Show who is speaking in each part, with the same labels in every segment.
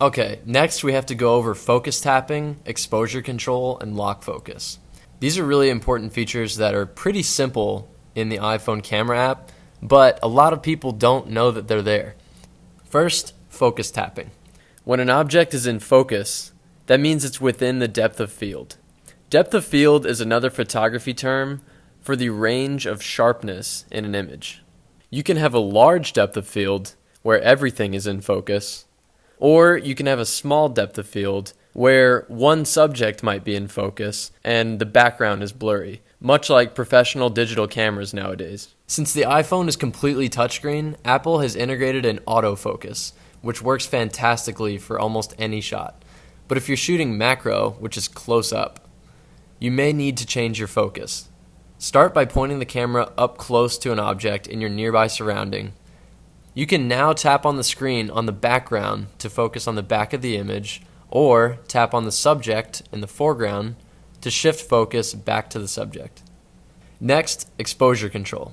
Speaker 1: Okay, next we have to go over focus tapping, exposure control, and lock focus. These are really important features that are pretty simple in the iPhone camera app, but a lot of people don't know that they're there. First, focus tapping. When an object is in focus, that means it's within the depth of field. Depth of field is another photography term for the range of sharpness in an image. You can have a large depth of field where everything is in focus, or you can have a small depth of field where one subject might be in focus and the background is blurry, much like professional digital cameras nowadays. Since the iPhone is completely touchscreen, Apple has integrated an autofocus, which works fantastically for almost any shot. But if you're shooting macro, which is close up, you may need to change your focus. Start by pointing the camera up close to an object in your nearby surrounding. You can now tap on the screen on the background to focus on the back of the image, or tap on the subject in the foreground to shift focus back to the subject. Next, exposure control.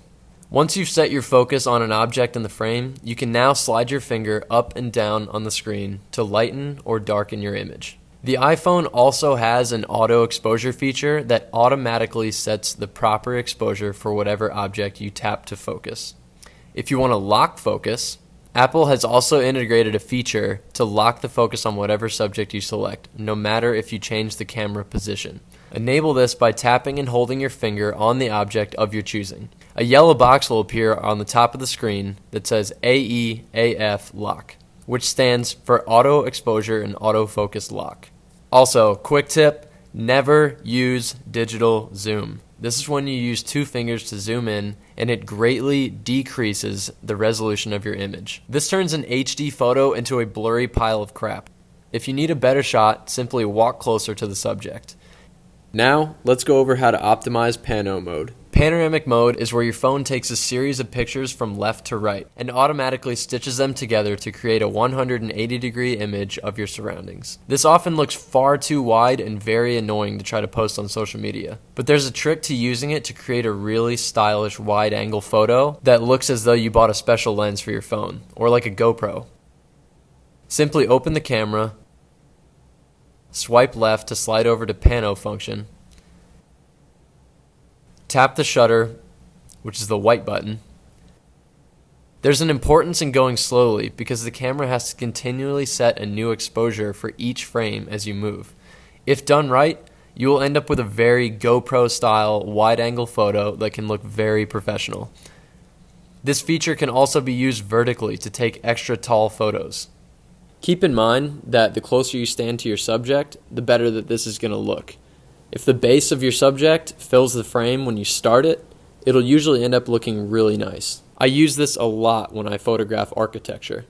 Speaker 1: Once you've set your focus on an object in the frame, you can now slide your finger up and down on the screen to lighten or darken your image. The iPhone also has an auto exposure feature that automatically sets the proper exposure for whatever object you tap to focus. If you want to lock focus, Apple has also integrated a feature to lock the focus on whatever subject you select, no matter if you change the camera position. Enable this by tapping and holding your finger on the object of your choosing. A yellow box will appear on the top of the screen that says AEAF Lock, which stands for Auto Exposure and Autofocus Lock. Also, quick tip, never use digital zoom. This is when you use two fingers to zoom in, and it greatly decreases the resolution of your image. This turns an HD photo into a blurry pile of crap. If you need a better shot, simply walk closer to the subject. Now, let's go over how to optimize pano mode. Panoramic mode is where your phone takes a series of pictures from left to right and automatically stitches them together to create a 180-degree image of your surroundings. This often looks far too wide and very annoying to try to post on social media. But there's a trick to using it to create a really stylish wide-angle photo that looks as though you bought a special lens for your phone, or like a GoPro. Simply open the camera, swipe left to slide over to pano function, tap the shutter, which is the white button. There's an importance in going slowly because the camera has to continually set a new exposure for each frame as you move. If done right, you will end up with a very GoPro-style wide-angle photo that can look very professional. This feature can also be used vertically to take extra tall photos. Keep in mind that the closer you stand to your subject, the better that this is going to look. If the base of your subject fills the frame when you start it, it'll usually end up looking really nice. I use this a lot when I photograph architecture.